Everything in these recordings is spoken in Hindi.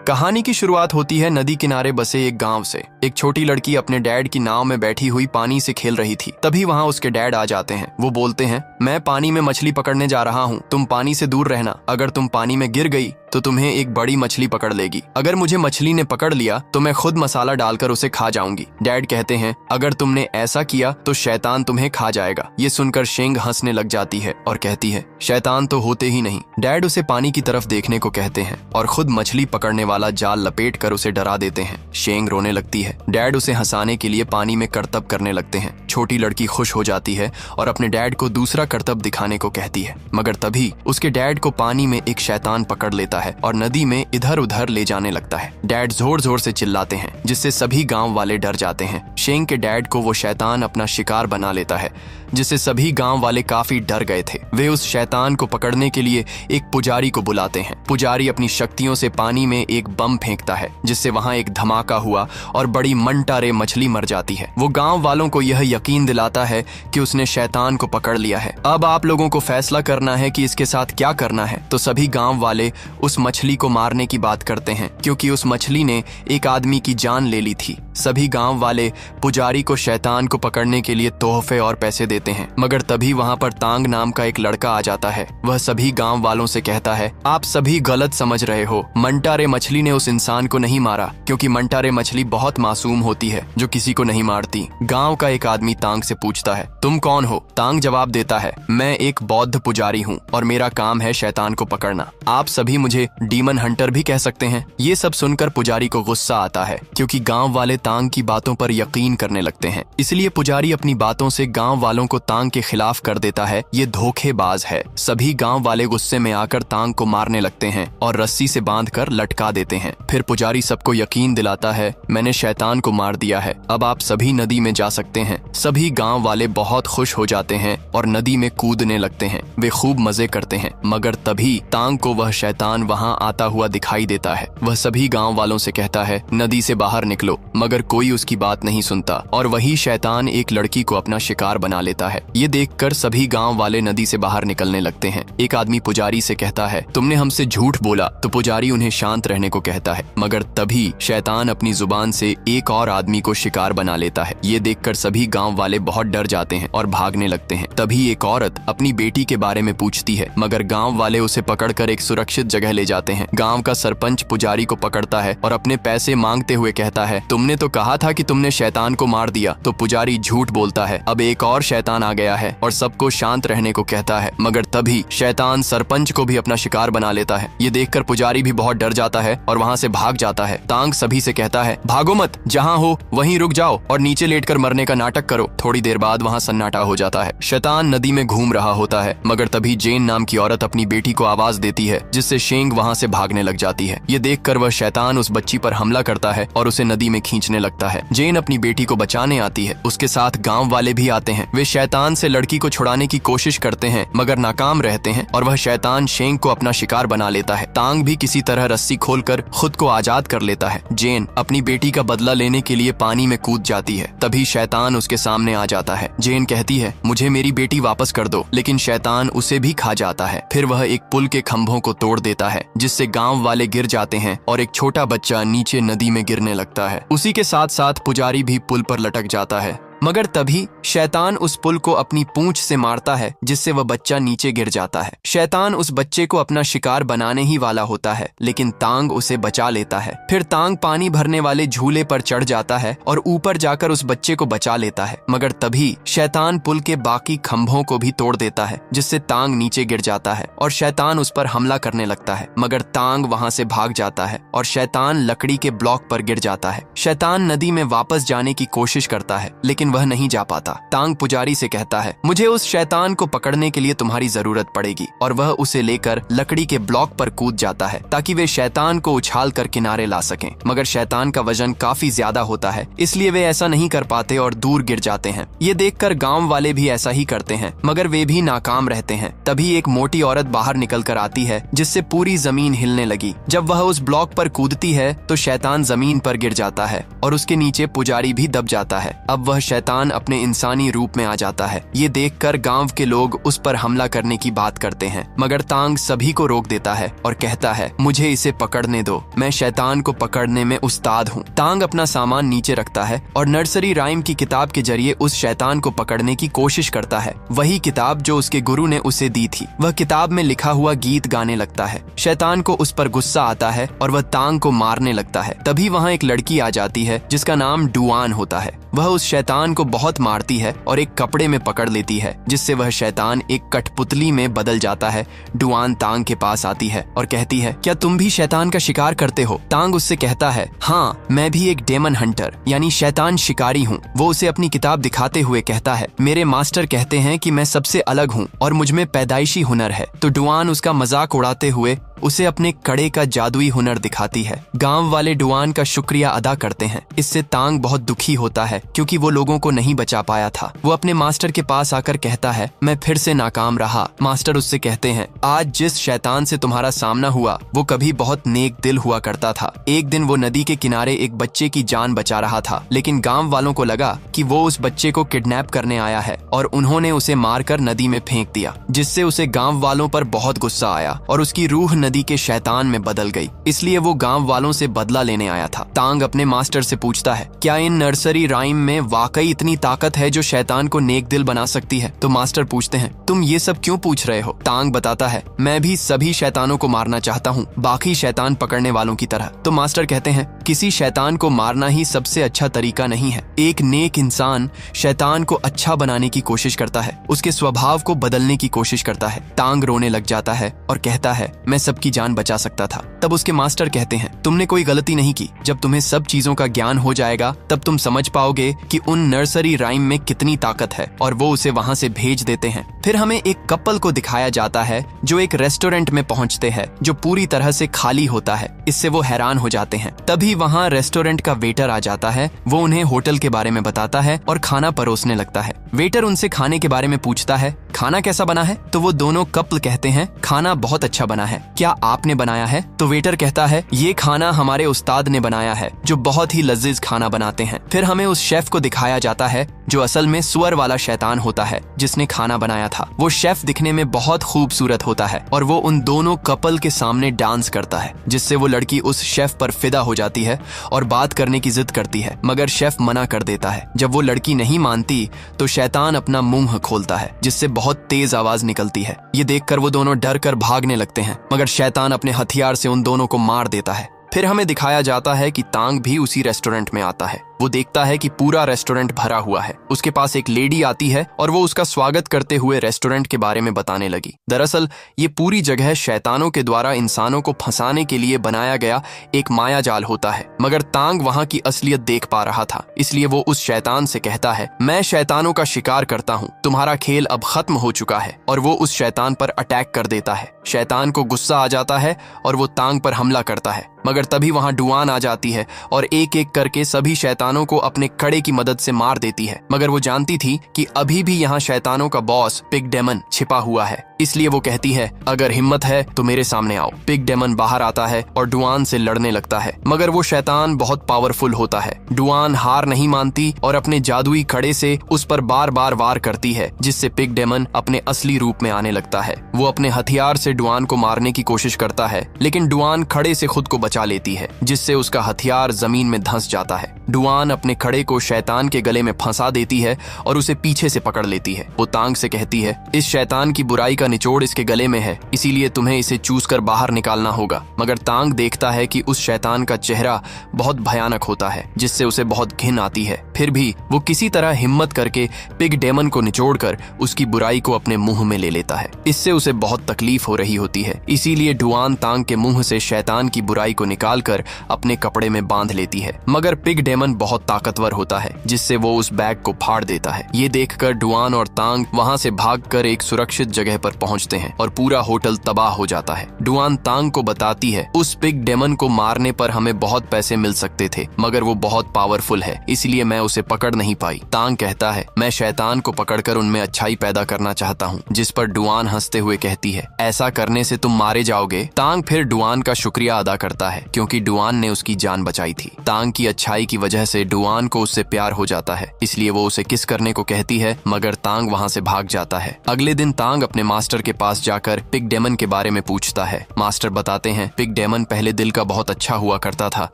कहानी की शुरुआत होती है नदी किनारे बसे एक गांव से। एक छोटी लड़की अपने डैड की नाव में बैठी हुई पानी से खेल रही थी। तभी वहां उसके डैड आ जाते हैं। वो बोलते हैं, मैं पानी में मछली पकड़ने जा रहा हूँ, तुम पानी से दूर रहना। अगर तुम पानी में गिर गई तो तुम्हें एक बड़ी मछली पकड़ लेगी। अगर मुझे मछली ने पकड़ लिया तो मैं खुद मसाला डालकर उसे खा जाऊंगी। डैड कहते हैं, अगर तुमने ऐसा किया तो शैतान तुम्हें खा जाएगा। ये सुनकर शेंग हंसने लग जाती है और कहती है, शैतान तो होते ही नहीं। डैड उसे पानी की तरफ देखने को कहते हैं और खुद मछली पकड़ने वाला जाल लपेट कर उसे डरा देते हैं। शेंग रोने लगती है। डैड उसे हंसाने के लिए पानी में करतब करने लगते हैं। छोटी लड़की खुश हो जाती है और अपने डैड को दूसरा करतब दिखाने को कहती है, मगर तभी उसके डैड को पानी में एक शैतान पकड़ लेता है और नदी में इधर उधर ले जाने लगता है। डैड जोर जोर से चिल्लाते हैं जिससे सभी गांव वाले डर जाते हैं। शेंग के डैड को वो शैतान अपना शिकार बना लेता है जिससे सभी गांव वाले काफी डर गए थे। वे उस शैतान को पकड़ने के लिए एक पुजारी को बुलाते हैं। पुजारी अपनी शक्तियों से पानी में एक बम फेंकता है जिससे वहां एक धमाका हुआ और बड़ी मनटारे मछली मर जाती है। वो गांव वालों को यह यकीन दिलाता है कि उसने शैतान को पकड़ लिया है। अब आप लोगों को फैसला करना है कि इसके साथ क्या करना है। तो सभी गांव वाले उस मछली को मारने की बात करते हैं क्योंकि उस मछली ने एक आदमी की जान ले ली थी। सभी गांव वाले पुजारी को शैतान को पकड़ने के लिए तोहफे और पैसे देते हैं, मगर तभी वहां पर तांग नाम का एक लड़का आ जाता है। वह सभी गांव वालों से कहता है, आप सभी गलत समझ रहे हो। मंटारे मछली ने उस इंसान को नहीं मारा क्योंकि मंटारे मछली बहुत मासूम होती है जो किसी को नहीं मारती। गांव का एक आदमी तांग से पूछता है, तुम कौन हो? तांग जवाब देता है, मैं एक बौद्ध पुजारी हूँ और मेरा काम है शैतान को पकड़ना। आप सभी मुझे डीमन हंटर भी कह सकते हैं। ये सब सुनकर पुजारी को गुस्सा आता है क्योंकि गांव वाले तांग की बातों पर यकीन करने लगते हैं। इसलिए पुजारी अपनी बातों से गांव वालों को तांग के खिलाफ कर देता है। ये धोखेबाज है। सभी गांव वाले गुस्से में आकर तांग को मारने लगते हैं और रस्सी से बांधकर लटका देते हैं। फिर पुजारी सबको यकीन दिलाता है, मैंने शैतान को मार दिया है, अब आप सभी नदी में जा सकते हैं। सभी गांव वाले बहुत खुश हो जाते हैं और नदी में कूदने लगते हैं। वे खूब मजे करते हैं, मगर तभी तांग को वह शैतान वहां आता हुआ दिखाई देता है। वह सभी गांव वालों से कहता है, नदी से बाहर निकलो, मगर कोई उसकी बात नहीं सुनता और वही शैतान एक लड़की को अपना शिकार बना लेता है। ये देखकर सभी गांव वाले नदी से बाहर निकलने लगते हैं। एक आदमी पुजारी से कहता है, तुमने हमसे झूठ बोला। तो पुजारी उन्हें शांत रहने को कहता है, मगर तभी शैतान अपनी जुबान से एक और आदमी को शिकार बना लेता है। ये देखकर सभी गांव वाले बहुत डर जाते हैं और भागने लगते हैं। तभी एक औरत अपनी बेटी के बारे में पूछती है, मगर गांव वाले उसे पकड़कर एक सुरक्षित जगह ले जाते हैं। गांव का सरपंच पुजारी को पकड़ता है और अपने पैसे मांगते हुए कहता है, तुमने तो कहा था कि तुमने शैतान को मार दिया। तो पुजारी झूठ बोलता है। अब एक और शैतान आ गया है और सबको शांत रहने को कहता है, मगर तभी शैतान सरपंच को भी अपना शिकार बना लेता है। ये देखकर पुजारी भी बहुत डर जाता है और वहां से भाग जाता है। तांग सभी से कहता है, भागो मत, जहां हो वहीं रुक जाओ और नीचे लेटकर मरने का नाटक करो। थोड़ी देर बाद वहां सन्नाटा हो जाता है। शैतान नदी में घूम रहा होता है, मगर तभी जेन नाम की औरत अपनी बेटी को आवाज देती है जिससे शेंग वहां से भागने लग जाती है। ये देखकर वह शैतान उस बच्ची पर हमला करता है और उसे नदी में खींचने लगता है। जेन अपनी बेटी को बचाने आती है। उसके साथ गांव वाले भी आते हैं। वे शैतान से लड़की को छुड़ाने की कोशिश करते हैं मगर नाकाम रहते हैं और वह शैतान शेंग को अपना शिकार बना लेता है। तांग भी किसी तरह रस्सी खोलकर खुद को आजाद कर लेता है। जेन अपनी बेटी का बदला लेने के लिए पानी में कूद जाती है। तभी शैतान उसके सामने आ जाता है। जेन कहती है, मुझे मेरी बेटी वापस कर दो, लेकिन शैतान उसे भी खा जाता है। फिर वह एक पुल के खंभों को तोड़ देता है जिससे गांव वाले गिर जाते हैं और एक छोटा बच्चा नीचे नदी में गिरने लगता है। उसी के साथ साथ पुजारी भी पुल पर लटक जाता है, मगर तभी शैतान उस पुल को अपनी पूंछ से मारता है जिससे वह बच्चा नीचे गिर जाता है। शैतान उस बच्चे को अपना शिकार बनाने ही वाला होता है, लेकिन तांग उसे बचा लेता है। फिर तांग पानी भरने वाले झूले पर चढ़ जाता है और ऊपर जाकर उस बच्चे को बचा लेता है, मगर तभी शैतान पुल के बाकी खंभों को भी तोड़ देता है जिससे तांग नीचे गिर जाता है और शैतान उस पर हमला करने लगता है, मगर तांग वहां से भाग जाता है और शैतान लकड़ी के ब्लॉक पर गिर जाता है। शैतान नदी में वापस जाने की कोशिश करता है लेकिन वह नहीं जा पाता। तांग पुजारी से कहता है, मुझे उस शैतान को पकड़ने के लिए तुम्हारी जरूरत पड़ेगी और वह उसे लेकर लकड़ी के ब्लॉक पर कूद जाता है ताकि वे शैतान को उछाल कर किनारे ला सकें, मगर शैतान का वजन काफी ज्यादा होता है इसलिए वे ऐसा नहीं कर पाते और दूर गिर जाते हैं। ये देखकर गांव वाले भी ऐसा ही करते हैं, मगर वे भी नाकाम रहते हैं। तभी एक मोटी औरत बाहर निकल कर आती है जिससे पूरी जमीन हिलने लगी। जब वह उस ब्लॉक पर कूदती है तो शैतान जमीन पर गिर जाता है और उसके नीचे पुजारी भी दब जाता है। अब वह शैतान शैतान अपने इंसानी रूप में आ जाता है। ये देखकर गांव के लोग उस पर हमला करने की बात करते हैं, मगर तांग सभी को रोक देता है और कहता है, मुझे इसे पकड़ने दो, मैं शैतान को पकड़ने में उस्ताद हूँ। तांग अपना सामान नीचे रखता है और नर्सरी राइम की किताब के जरिए उस शैतान को पकड़ने की कोशिश करता है। वही किताब जो उसके गुरु ने उसे दी थी। वह किताब में लिखा हुआ गीत गाने लगता है। शैतान को उस पर गुस्सा आता है और वह तांग को मारने लगता है। तभी वहाँ एक लड़की आ जाती है जिसका नाम डुआन होता है। वह उस शैतान को बहुत मारती है और एक कपड़े में पकड़ लेती है, जिससे वह शैतान एक कठपुतली में बदल जाता है। डुआन तांग के पास आती है और कहती है, क्या तुम भी शैतान का शिकार करते हो? तांग उससे कहता है, हाँ, मैं भी एक डेमन हंटर यानी शैतान शिकारी हूँ। वो उसे अपनी किताब दिखाते हुए कहता है, मेरे मास्टर कहते हैं कि मैं सबसे अलग हूँ और मुझमें पैदाइशी हुनर है। तो डुआन उसका मजाक उड़ाते हुए उसे अपने कड़े का जादुई हुनर दिखाती है। गांव वाले डुआन का शुक्रिया अदा करते हैं। इससे तांग बहुत दुखी होता है क्योंकि वो लोगों को नहीं बचा पाया था। वो अपने मास्टर के पास आकर कहता है, मैं फिर से नाकाम रहा। मास्टर उससे कहते हैं, आज जिस शैतान से तुम्हारा सामना हुआ वो कभी बहुत नेक दिल हुआ करता था। एक दिन वो नदी के किनारे एक बच्चे की जान बचा रहा था, लेकिन गाँव वालों को लगा कि वो उस बच्चे को किडनैप करने आया है और उन्होंने उसे मारकर नदी में फेंक दिया, जिससे उसे गाँव वालों पर बहुत गुस्सा आया और उसकी रूह नदी के शैतान में बदल गई। इसलिए वो गांव वालों से बदला लेने आया था। तांग अपने मास्टर से पूछता है, क्या इन नर्सरी राइम में वाकई इतनी ताकत है जो शैतान को नेक दिल बना सकती है? तो मास्टर पूछते हैं, तुम ये सब क्यों पूछ रहे हो? तांग बताता है, मैं भी सभी शैतानों को मारना चाहता हूँ, बाकी शैतान पकड़ने वालों की तरह। तो मास्टर कहते हैं, किसी शैतान को मारना ही सबसे अच्छा तरीका नहीं है। एक नेक इंसान शैतान को अच्छा बनाने की कोशिश करता है, उसके स्वभाव को बदलने की कोशिश करता है। तांग रोने लग जाता है और कहता है, मैं सबकी जान बचा सकता था। तब उसके मास्टर कहते हैं, तुमने कोई गलती नहीं की। जब तुम्हें सब चीजों का ज्ञान हो जाएगा तब तुम समझ पाओगे कि उन नर्सरी राइम में कितनी ताकत है। और वो उसे वहां से भेज देते हैं। फिर हमें एक कपल को दिखाया जाता है जो एक रेस्टोरेंट में पहुंचते हैं जो पूरी तरह से खाली होता है। इससे वो हैरान हो जाते हैं। तभी वहां रेस्टोरेंट का वेटर आ जाता है। वो उन्हें होटल के बारे में बताता है और खाना परोसने लगता है। वेटर उनसे खाने के बारे में पूछता है, खाना कैसा बना है? तो वो दोनों कपल कहते हैं, खाना बहुत अच्छा बना है, क्या आपने बनाया है? तो वेटर कहता है, ये खाना हमारे उस्ताद ने बनाया है जो बहुत ही लजीज खाना बनाते हैं। फिर हमें उस शेफ को दिखाया जाता है जो असल में सुअर वाला शैतान होता है जिसने खाना बनाया था। वो शेफ दिखने में बहुत खूबसूरत होता है और वो उन दोनों कपल के सामने डांस करता है, जिससे वो लड़की उस शेफ पर फिदा हो जाती है और बात करने की जिद करती है, मगर शेफ मना कर देता है। जब वो लड़की नहीं मानती तो शैतान अपना मुंह खोलता है जिससे बहुत तेज आवाज निकलती है। ये देखकर वो दोनों डर कर भागने लगते हैं, मगर शैतान अपने हथियार से उन दोनों को मार देता है। फिर हमें दिखाया जाता है कि तांग भी उसी रेस्टोरेंट में आता है। वो देखता है कि पूरा रेस्टोरेंट भरा हुआ है। उसके पास एक लेडी आती है और वो उसका स्वागत करते हुए रेस्टोरेंट के बारे में बताने लगी। दरअसल ये पूरी जगह शैतानों के द्वारा इंसानों को फंसाने के लिए बनाया गया एक माया जाल होता है, मगर तांग वहाँ की असलियत देख पा रहा था। इसलिए वो उस शैतान से कहता है, मैं शैतानों का शिकार करता हूँ, तुम्हारा खेल अब खत्म हो चुका है। और वो उस शैतान पर अटैक कर देता है। शैतान को गुस्सा आ जाता है और वो तांग पर हमला करता है, मगर तभी वहाँ डुआन आ जाती है और एक एक करके सभी शैतानों को अपने कड़े की मदद से मार देती है। मगर वो जानती थी कि अभी भी यहाँ शैतानों का बॉस पिग डेमन छिपा हुआ है, इसलिए वो कहती है, अगर हिम्मत है तो मेरे सामने आओ। पिग डेमन बाहर आता है और डुआन से लड़ने लगता है, मगर वो शैतान बहुत पावरफुल होता है। डुआन हार नहीं मानती और अपने जादुई कड़े से उस पर बार बार वार करती है, जिससे पिग डेमन अपने असली रूप में आने लगता है। वो अपने हथियार से डुआन को मारने की कोशिश करता है, लेकिन डुआन खड़े से खुद को बचा लेती है, जिससे उसका हथियार जमीन में धंस जाता है। डुआन अपने खड़े को शैतान के गले में फंसा देती है और उसे पीछे से पकड़ लेती है। वो तांग से कहती है, इस शैतान की बुराई का निचोड़ इसके गले में है, इसीलिए तुम्हें इसे चूस कर बाहर निकालना होगा। मगर तांग देखता है कि उस शैतान का चेहरा बहुत भयानक होता है, जिससे उसे बहुत घिन आती है। फिर भी वो किसी तरह हिम्मत करके पिग डेमन को निचोड़कर उसकी बुराई को अपने मुंह में ले लेता है। इससे उसे बहुत तकलीफ हो रही होती है, इसीलिए डुआन तांग के मुंह से शैतान की बुराई को निकालकर अपने कपड़े में बांध लेती है। मगर पिग डेमन बहुत ताकतवर होता है, जिससे वो उस बैग को फाड़ देता है। ये देखकर डुआन और तांग वहां से भागकर एक सुरक्षित जगह पर पहुंचते हैं और पूरा होटल तबाह हो जाता है। डुआन तांग को बताती है, उस पिग डेमन को मारने पर हमें बहुत पैसे मिल सकते थे, मगर वो बहुत पावरफुल है, इसलिए मैं उसे पकड़ नहीं पाई। तांग कहता है, मैं शैतान को पकड़कर उनमें अच्छाई पैदा करना चाहता हूँ, जिस पर डुआन हंसते हुए कहती है, ऐसा करने से तुम मारे जाओगे। तांग फिर डुआन का शुक्रिया अदा करता है, क्योंकि डुआन ने उसकी जान बचाई थी। तांग की अच्छाई की वजह से डुआन को उससे प्यार हो जाता है, इसलिए वो उसे किस करने को कहती है, मगर तांग वहाँ से भाग जाता है। अगले दिन तांग अपने मास्टर के पास जाकर पिग डेमन के बारे में पूछता है। मास्टर बताते हैं पिग डेमन पहले दिल का बहुत अच्छा हुआ करता था,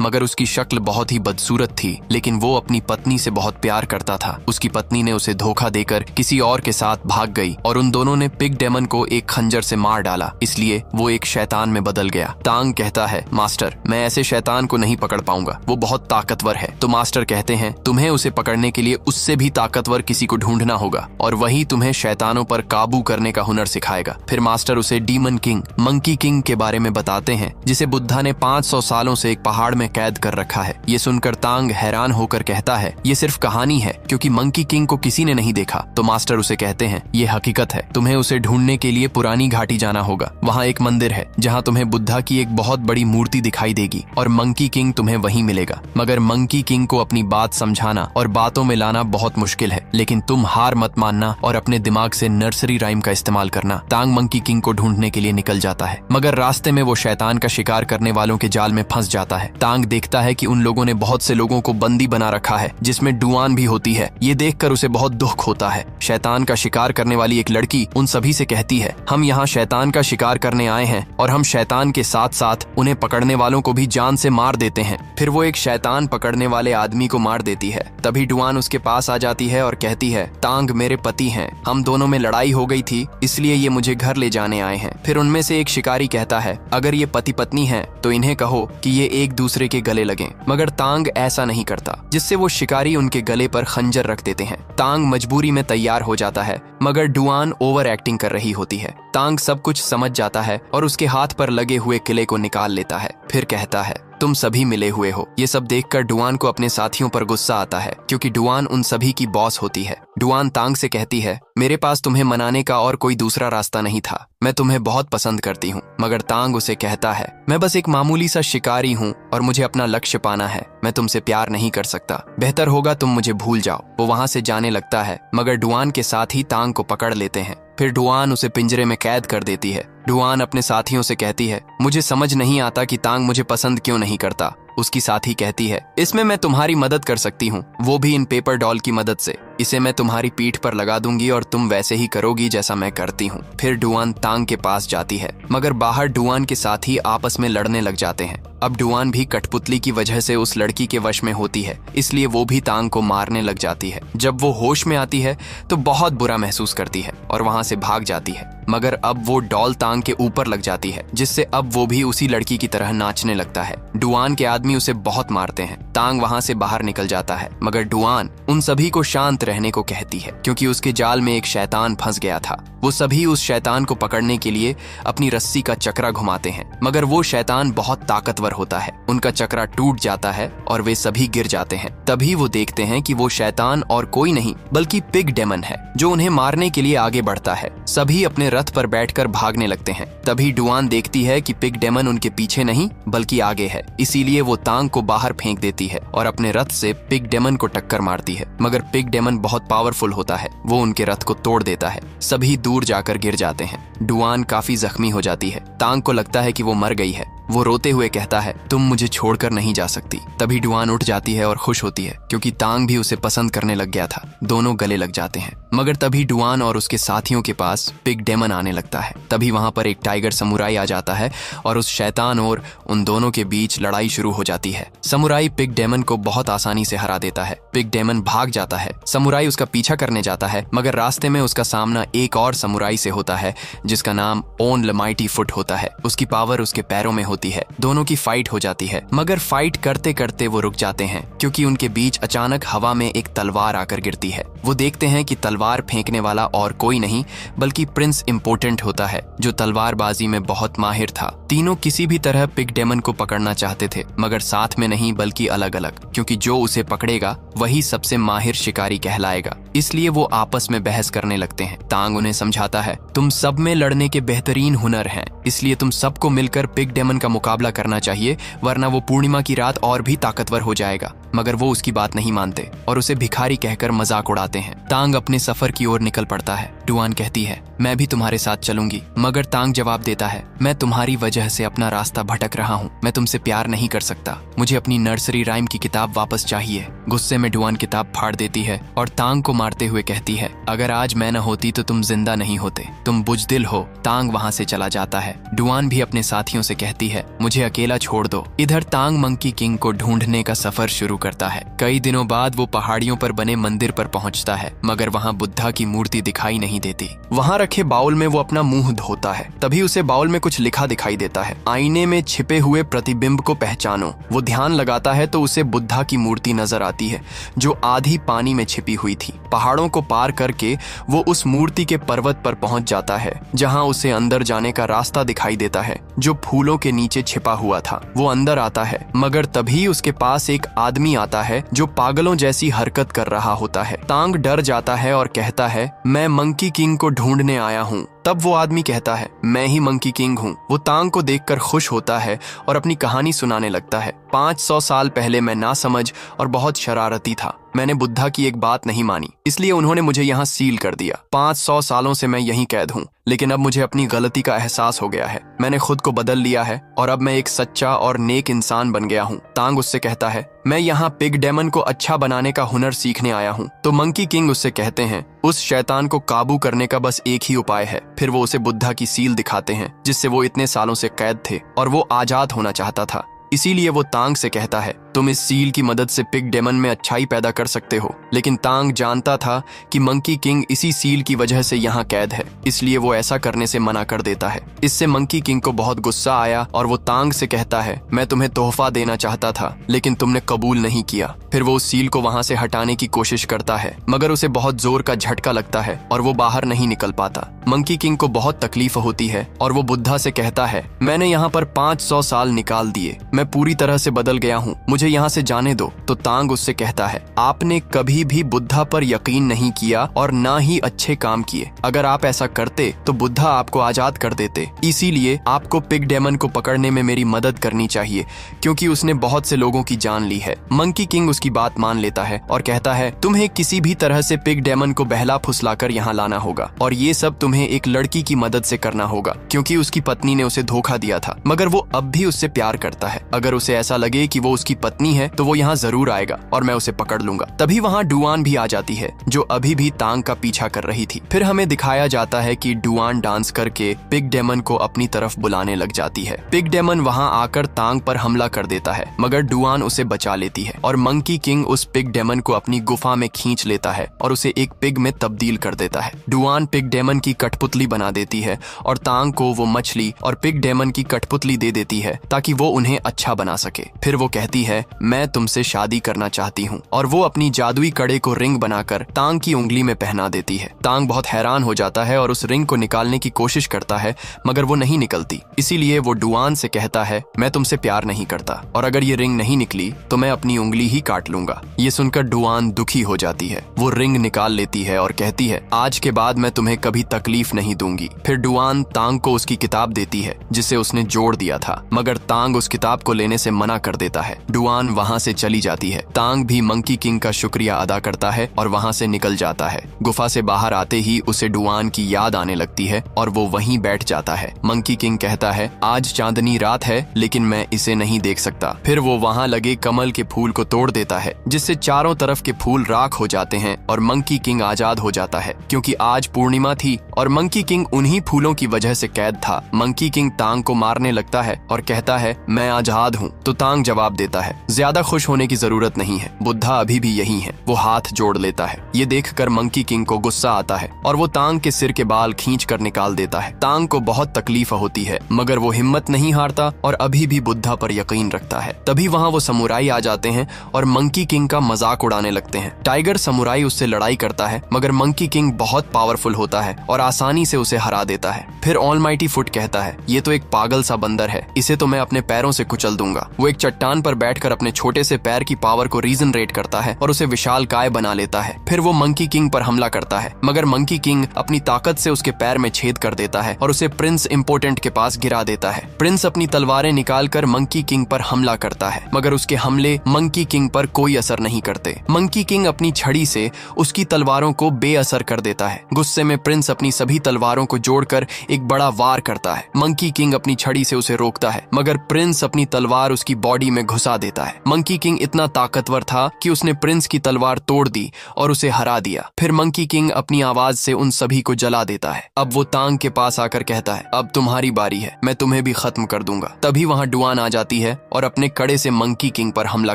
मगर उसकी शक्ल बहुत ही बदसूरत थी, लेकिन वो अपनी पत्नी से बहुत प्यार करता था। उसकी पत्नी ने उसे धोखा देकर किसी और के साथ भाग गई और उन दोनों ने पिग डेमन को एक खंजर से मार डाला, इसलिए वो एक शैतान में बदल गया। तांग कहता है मास्टर, मैं ऐसे शैतान को नहीं पकड़ पाऊंगा, वो बहुत ताकतवर है। तो मास्टर कहते हैं तुम्हें उसे पकड़ने के लिए उससे भी ताकतवर किसी को ढूंढना होगा और वही तुम्हें शैतानों पर काबू करने का हुनर सिखाएगा। फिर मास्टर उसे डीमन किंग, मंकी किंग के बारे में बताते हैं, जिसे बुद्धा ने 500 सालों से एक पहाड़ में कैद कर रखा है। ये सुनकर तांग हैरान होकर कहता है ये सिर्फ कहानी है, क्योंकि मंकी किंग को किसी ने नहीं देखा। तो मास्टर उसे कहते हैं ये हकीकत है, तुम्हें उसे ढूंढने के लिए पुरानी घाटी जाना होगा। वहाँ एक मंदिर है जहाँ तुम्हें बुद्धा की एक बहुत बड़ी मूर्ति दिखाई देगी और मंकी किंग तुम्हें वहीं मिलेगा। मगर मंकी किंग को अपनी बात समझाना और बातों में लाना बहुत मुश्किल है, लेकिन तुम हार मत मानना और अपने दिमाग से नर्सरी राइम का इस्तेमाल करना। तांग मंकी किंग को ढूंढने के लिए निकल जाता है, मगर रास्ते में वो शैतान का शिकार करने वालों के जाल में फंस जाता है। तांग देखता है कि उन लोगों ने बहुत से लोगों को बंदी बना रखा है, जिसमें डुआन भी होती है। ये देखकर उसे बहुत दुख होता है। शैतान का शिकार करने वाली एक लड़की उन सभी से कहती है हम यहाँ शैतान का शिकार करने आए हैं और हम शैतान के साथ साथ उन्हें पकड़ने वालों को भी जान से मार देते हैं। फिर वो एक शैतान पकड़ने वाले आदमी को मार देती है। तभी डुआन उसके पास आ जाती है और कहती है तांग मेरे पति हैं, हम दोनों में लड़ाई हो गई थी, इसलिए ये मुझे घर ले जाने आए हैं। फिर उनमें से एक शिकारी कहता है अगर ये पति पत्नी हैं तो इन्हें कहो कि ये एक दूसरे के गले लगें, मगर तांग ऐसा नहीं करता, जिससे वो शिकारी उनके गले पर खंजर रख देते हैं। तांग मजबूरी में तैयार हो जाता है, मगर डुआन ओवर एक्टिंग कर रही होती है। तांग सब कुछ समझ जाता है और उसके हाथ पर लगे हुए किले को निकाल लेता है। फिर कहता है तुम सभी मिले हुए हो। ये सब देखकर डुआन को अपने साथियों पर गुस्सा आता है, क्योंकि डुआन उन सभी की बॉस होती है। डुआन तांग से कहती है मेरे पास तुम्हें मनाने का और कोई दूसरा रास्ता नहीं था, मैं तुम्हें बहुत पसंद करती हूँ। मगर तांग उसे कहता है मैं बस एक मामूली सा शिकारी हूँ और मुझे अपना लक्ष्य पाना है, मैं तुमसे प्यार नहीं कर सकता, बेहतर होगा तुम मुझे भूल जाओ। वो वहाँ से जाने लगता है, मगर डुआन के साथ ही तांग को पकड़ लेते हैं। फिर डुआन उसे पिंजरे में कैद कर देती है। डुआन अपने साथियों से कहती है मुझे समझ नहीं आता कि तांग मुझे पसंद क्यों नहीं करता। उसकी साथी कहती है इसमें मैं तुम्हारी मदद कर सकती हूँ, वो भी इन पेपर डॉल की मदद से। इसे मैं तुम्हारी पीठ पर लगा दूंगी और तुम वैसे ही करोगी जैसा मैं करती हूँ। फिर डुआन तांग के पास जाती है, मगर बाहर डुआन के साथी आपस में लड़ने लग जाते हैं। अब डुआन भी कठपुतली की वजह से उस लड़की के वश में होती है, इसलिए वो भी तांग को मारने लग जाती है। जब वो होश में आती है तो बहुत बुरा महसूस करती है और वहां से भाग जाती है, मगर अब वो डॉल तांग के ऊपर लग जाती है, जिससे अब वो भी उसी लड़की की तरह नाचने लगता है। डुआन के आदमी उसे बहुत मारते हैं। तांग वहां से बाहर निकल जाता है, मगर डुआन उन सभी को शांत रहने को कहती है, क्योंकि उसके जाल में एक शैतान फंस गया था। वो सभी उस शैतान को पकड़ने के लिए अपनी रस्सी का चक्रा घुमाते हैं, मगर वो शैतान बहुत ताकतवर होता है। उनका चक्रा टूट जाता है और वे सभी गिर जाते हैं। तभी वो देखते हैं कि वो शैतान और कोई नहीं बल्कि पिग डेमन है, जो उन्हें मारने के लिए आगे बढ़ता है। सभी अपने रथ पर बैठकर भागने लगते हैं। तभी डुआन देखती है कि पिग डेमन उनके पीछे नहीं बल्कि आगे है, इसीलिए वो तांग को बाहर फेंक देती है और अपने रथ से पिग डेमन को टक्कर मारती है। मगर पिग डेमन बहुत पावरफुल होता है, वो उनके रथ को तोड़ देता है। सभी दूर जाकर गिर जाते हैं। डुआन काफी जख्मी हो जाती है। तांग को लगता है कि वो मर गई है। वो रोते हुए कहता है तुम मुझे छोड़कर नहीं जा सकती। तभी डुआन उठ जाती है और खुश होती है, क्योंकि तांग भी उसे पसंद करने लग गया था। दोनों गले लग जाते हैं। मगर तभी डुआन और उसके साथियों के पास पिग डेमन आने लगता है। तभी वहां पर एक टाइगर समुराई आ जाता है और उस शैतान और उन दोनों के बीच लड़ाई शुरू हो जाती है। समुराई पिग डेमन को बहुत आसानी से हरा देता है। पिग डेमन भाग जाता है। समुराई उसका पीछा करने जाता है, मगर रास्ते में उसका सामना एक और समुराई से होता है, जिसका नाम ओन लमाइटी फुट होता है। उसकी पावर उसके पैरों में होती है। दोनों की फाइट हो जाती है, मगर फाइट करते करते वो रुक जाते हैं, क्योंकि उनके बीच अचानक हवा में एक तलवार आकर गिरती है। वो देखते हैं कि तलवार फेंकने वाला और कोई नहीं बल्कि प्रिंस इम्पोर्टेंट होता है, जो तलवारबाजी में बहुत माहिर था। तीनों किसी भी तरह पिग डेमन को पकड़ना चाहते थे, मगर साथ में नहीं बल्कि अलग अलग, क्योंकि जो उसे पकड़ेगा वही सबसे माहिर शिकारी कहलाएगा। इसलिए वो आपस में बहस करने लगते हैं। तांग उन्हें समझाता है तुम सब में लड़ने के बेहतरीन हुनर हैं, इसलिए तुम सबको मिलकर पिग डेमन का मुकाबला करना चाहिए, वरना वो पूर्णिमा की रात और भी ताकतवर हो जाएगा। मगर वो उसकी बात नहीं मानते और उसे भिखारी कहकर मजाक उड़ाते हैं। तांग अपने सफर की ओर निकल पड़ता है। डुआन कहती है, मैं भी तुम्हारे साथ चलूंगी, मगर तांग जवाब देता है, मैं तुम्हारी वजह से अपना रास्ता भटक रहा हूँ, मैं तुमसे प्यार नहीं कर सकता, मुझे अपनी नर्सरी राइम की किताब वापस चाहिए। गुस्से में डुआन किताब फाड़ देती है और तांग को मारते हुए कहती है, अगर आज मैं न होती तो तुम जिंदा नहीं होते, तुम बुजदिल हो। तांग वहाँ से चला जाता है। डुआन भी अपने साथियों से कहती है, मुझे अकेला छोड़ दो। इधर तांग मंकी किंग को ढूंढने का सफर शुरू करता है। कई दिनों बाद वो पहाड़ियों पर बने मंदिर पर पहुंचता है, मगर वहाँ बुद्धा की मूर्ति दिखाई नहीं देती। वहाँ रखे बाउल में वो अपना मुंह धोता है, तभी उसे बाउल में कुछ लिखा दिखाई देता है, आईने में छिपे हुए प्रतिबिंब को पहचानो। वो ध्यान लगाता है तो उसे बुद्धा की मूर्ति नजर आती है, जो आधी पानी में छिपी हुई थी। पहाड़ों को पार करके वो उस मूर्ति के पर्वत पर पहुंच जाता है, जहां उसे अंदर जाने का रास्ता दिखाई देता है, जो फूलों के नीचे छिपा हुआ था। वो अंदर आता है, मगर तभी उसके पास एक आदमी आता है जो पागलों जैसी हरकत कर रहा होता है। तांग डर जाता है और कहता है, मैं मंकी किंग को ढूंढने आया हूँ। तब वो आदमी कहता है, मैं ही मंकी किंग हूँ। वो तांग को देखकर खुश होता है और अपनी कहानी सुनाने लगता है। 500 साल पहले मैं नासमझ और बहुत शरारती था। मैंने बुद्धा की एक बात नहीं मानी, इसलिए उन्होंने मुझे यहाँ सील कर दिया। 500 सालों से मैं यहीं कैद हूँ, लेकिन अब मुझे अपनी गलती का एहसास हो गया है। मैंने खुद को बदल लिया है और अब मैं एक सच्चा और नेक इंसान बन गया हूँ। तांग उससे कहता है, मैं यहाँ पिग डेमन को अच्छा बनाने का हुनर सीखने आया हूँ। तो मंकी किंग उससे कहते हैं, उस शैतान को काबू करने का बस एक ही उपाय है। फिर वो उसे बुद्धा की सील दिखाते हैं, जिससे वो इतने सालों से कैद थे और वो आजाद होना चाहता था। इसीलिए वो तांग से कहता है, तुम इस सील की मदद से पिग डेमन में अच्छाई पैदा कर सकते हो। लेकिन तांग जानता था कि मंकी किंग इसी सील की वजह से यहाँ कैद है, इसलिए वो ऐसा करने से मना कर देता है। इससे मंकी किंग को बहुत गुस्सा आया और वो तांग से कहता है, मैं तुम्हें तोहफा देना चाहता था, लेकिन तुमने कबूल नहीं किया। फिर वो उस सील को वहां से हटाने की कोशिश करता है, मगर उसे बहुत जोर का झटका लगता है और वो बाहर नहीं निकल पाता। मंकी किंग को बहुत तकलीफ होती है और वो बुद्धा से कहता है, मैंने यहाँ पर 500 साल निकाल दिए, मैं पूरी तरह से बदल गया हूँ, मुझे यहाँ से जाने दो। तो तांग उससे कहता है, आपने कभी भी बुद्धा पर यकीन नहीं किया और ना ही अच्छे काम किए। अगर आप ऐसा करते तो बुद्धा आपको आजाद कर देते। इसीलिए आपको पिग डेमन को पकड़ने में मेरी मदद करनी चाहिए, क्योंकि उसने बहुत से लोगों की जान ली है। मंकी किंग उसकी बात मान लेता है और कहता है, तुम्हें किसी भी तरह से पिग डेमन को बहला फुसलाकर यहाँ लाना होगा, और ये सब तुम्हें एक लड़की की मदद से करना होगा, क्योंकि उसकी पत्नी ने उसे धोखा दिया था, मगर वो अब भी उससे प्यार करता है। अगर उसे ऐसा लगे कि वो उसकी पत्नी है तो वो यहाँ जरूर आएगा और मैं उसे पकड़ लूंगा। तभी वहाँ डुआन भी आ जाती है, जो अभी भी तांग का पीछा कर रही थी। फिर हमें दिखाया जाता है कि डुआन डांस करके पिग डेमन को अपनी तरफ बुलाने लग जाती है। पिग डेमन वहाँ आकर तांग पर हमला कर देता है, मगर डुआन उसे बचा लेती है और मंकी किंग उस पिग डेमन को अपनी गुफा में खींच लेता है और उसे एक पिग में तब्दील कर देता है। डुआन पिग डेमन की कठपुतली बना देती है और तांग को वो मछली और पिग डेमन की कठपुतली दे देती है ताकि वो उन्हें अच्छा बना सके। फिर वो कहती है, मैं तुमसे शादी करना चाहती हूँ, और वो अपनी जादुई कड़े को रिंग बनाकर तांग की उंगली में पहना देती है। तांग बहुत हैरान हो जाता है और उस रिंग को निकालने की कोशिश करता है, मगर वो नहीं निकलती। इसीलिए वो डुआन से कहता है, मैं तुमसे प्यार नहीं करता, और अगर ये रिंग नहीं निकली तो मैं अपनी उंगली ही काट लूंगा। ये सुनकर डुआन दुखी हो जाती है। वो रिंग निकाल लेती है और कहती है, आज के बाद मैं तुम्हें कभी तकलीफ नहीं दूंगी। फिर डुआन तांग को उसकी किताब देती है, जिसे उसने जोड़ दिया था, मगर तांग उस किताब को लेने से मना कर देता है। डुआन वहाँ से चली जाती है। तांग भी मंकी किंग का शुक्रिया अदा करता है और वहाँ से निकल जाता है। गुफा से बाहर आते ही उसे डुआन की याद आने लगती है और वो वहीं बैठ जाता है। मंकी किंग कहता है, आज चांदनी रात है, लेकिन मैं इसे नहीं देख सकता। फिर वो वहाँ लगे कमल के फूल को तोड़ देता है, जिससे चारों तरफ के फूल राख हो जाते हैं और मंकी किंग आजाद हो जाता है, क्योंकि आज पूर्णिमा थी और मंकी किंग उन्हीं फूलों की वजह से कैद था। मंकी किंग तांग को मारने लगता है और कहता है, मैं आजाद हूँ। तो तांग जवाब देता है, ज्यादा खुश होने की जरूरत नहीं है, बुद्धा अभी भी यही है। वो हाथ जोड़ लेता है। ये देखकर मंकी किंग को गुस्सा आता है और वो तांग के सिर के बाल खींचकर निकाल देता है। तांग को बहुत तकलीफ होती है, मगर वो हिम्मत नहीं हारता और अभी भी बुद्धा पर यकीन रखता है। तभी वहाँ वो समुराई आ जाते हैं और मंकी किंग का मजाक उड़ाने लगते हैं। टाइगर समुराई उससे लड़ाई करता है, मगर मंकी किंग बहुत पावरफुल होता है और आसानी से उसे हरा देता है। फिर ऑलमाइटी फुट कहता है, ये तो एक पागल सा बंदर है, इसे तो मैं अपने पैरों से कुचल दूंगा। वो एक चट्टान पर बैठकर आकर अपने छोटे से पैर की पावर को रीजनरेट करता है और उसे विशालकाय बना लेता है। फिर वो मंकी किंग पर हमला करता है, मगर मंकी किंग अपनी ताकत से उसके पैर में छेद कर देता है और उसे प्रिंस इम्पोर्टेंट के पास गिरा देता है। प्रिंस अपनी तलवारें निकालकर मंकी किंग पर हमला करता है, मगर उसके हमले मंकी किंग पर कोई असर नहीं करते। मंकी किंग अपनी छड़ी से उसकी तलवारों को बेअसर कर देता है। गुस्से में प्रिंस अपनी सभी तलवारों को जोड़कर एक बड़ा वार करता है। मंकी किंग अपनी छड़ी से उसे रोकता है, मगर प्रिंस अपनी तलवार उसकी बॉडी में घुसा देता है। मंकी किंग इतना ताकतवर था कि उसने प्रिंस की तलवार तोड़ दी और उसे हरा दिया। फिर मंकी किंग अपनी आवाज से उन सभी को जला देता है। अब वो तांग के पास आकर कहता है, अब तुम्हारी बारी है, मैं तुम्हें भी खत्म कर दूंगा। तभी वहां डुआन आ जाती है और अपने कड़े से मंकी किंग पर हमला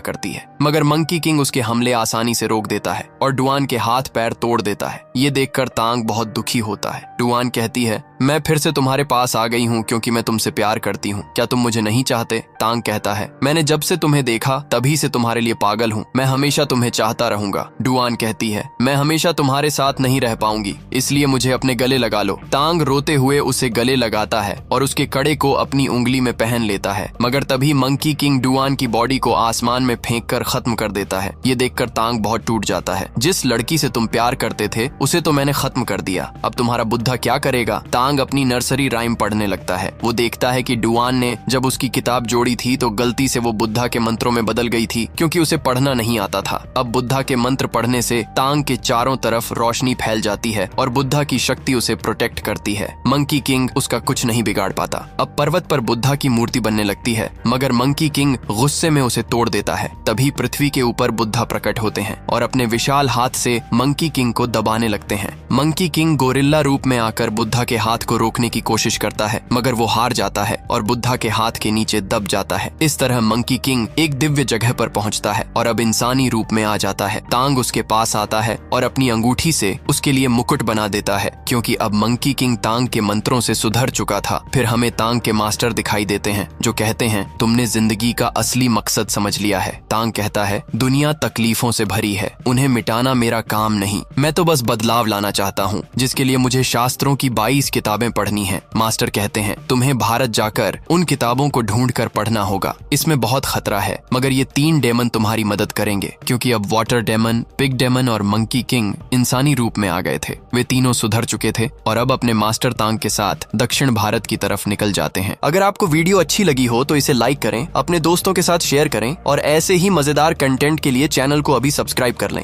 करती है, मगर मंकी किंग उसके हमले आसानी से रोक देता है और डुआन के हाथ पैर तोड़ देता है। ये देखकर तांग बहुत दुखी होता है। डुआन कहती है, मैं फिर से तुम्हारे पास आ गई हूँ क्योंकि मैं तुमसे प्यार करती हूँ, क्या तुम मुझे नहीं चाहते? तांग कहता है, मैंने जब से तुम्हें देखा तभी से तुम्हारे लिए पागल हूँ, मैं हमेशा तुम्हें चाहता रहूंगा। डुआन कहती है, मैं हमेशा तुम्हारे साथ नहीं रह पाऊंगी, इसलिए मुझे अपने गले लगा लो। तांग रोते हुए उसे गले लगाता है और उसके कड़े को अपनी उंगली में पहन लेता है, मगर तभी मंकी किंग डुआन की बॉडी को आसमान में फेंक कर खत्म कर देता है। ये देखकर तांग बहुत टूट जाता है। जिस लड़की से तुम प्यार करते थे उसे तो मैंने खत्म कर दिया, अब तुम्हारा बुद्धा क्या करेगा? तांग अपनी नर्सरी राइम पढ़ने लगता है। वो देखता है कि डुआन ने जब उसकी किताब जोड़ी थी तो गलती से वो बुद्धा के मंत्रों में बदल गई थी क्योंकि उसे पढ़ना नहीं आता था। अब बुद्धा के मंत्र पढ़ने से तांग के चारों तरफ रोशनी फैल जाती है और बुद्धा की शक्ति उसे प्रोटेक्ट करती है। मंकी किंग उसका कुछ नहीं बिगाड़ पाता। अब पर्वत पर बुद्धा की मूर्ति बनने लगती है, मगर मंकी किंग गुस्से में उसे तोड़ देता है। तभी पृथ्वी के ऊपर बुद्धा प्रकट होते हैं और अपने विशाल हाथ से मंकी किंग को दबाने लगते हैं। मंकी किंग गोरिल्ला रूप में आकर बुद्धा के हाथ को रोकने की कोशिश करता है, मगर वो हार जाता है और बुद्धा के हाथ के नीचे दब जाता है। इस तरह मंकी किंग एक दिव्य जगह पर पहुंचता है और अब इंसानी रूप में आ जाता है। तांग उसके पास आता है और अपनी अंगूठी से उसके लिए मुकुट बना देता है, क्योंकि अब मंकी किंग तांग के मंत्रों से सुधर चुका था। फिर हमें तांग के मास्टर दिखाई देते हैं जो कहते हैं, तुमने जिंदगी का असली मकसद समझ लिया है। तांग कहता है, दुनिया तकलीफों से भरी है, उन्हें मिटाना मेरा काम नहीं, मैं तो बस बदलाव लाना चाहता हूँ, जिसके लिए मुझे शास्त्रों की 22 किताबें पढ़नी है। मास्टर कहते हैं, तुम्हें भारत जाकर उन किताबों को ढूंढ कर पढ़ना होगा, इसमें बहुत खतरा है, मगर ये 3 डेमन तुम्हारी मदद करेंगे, क्योंकि अब वाटर डेमन, पिग डेमन और मंकी किंग इंसानी रूप में आ गए थे। वे तीनों सुधर चुके थे और अब अपने मास्टर तांग के साथ दक्षिण भारत की तरफ निकल जाते हैं। अगर आपको वीडियो अच्छी लगी हो तो इसे लाइक करें, अपने दोस्तों के साथ शेयर करें और ऐसे ही मजेदार कंटेंट के लिए चैनल को अभी सब्सक्राइब कर लें।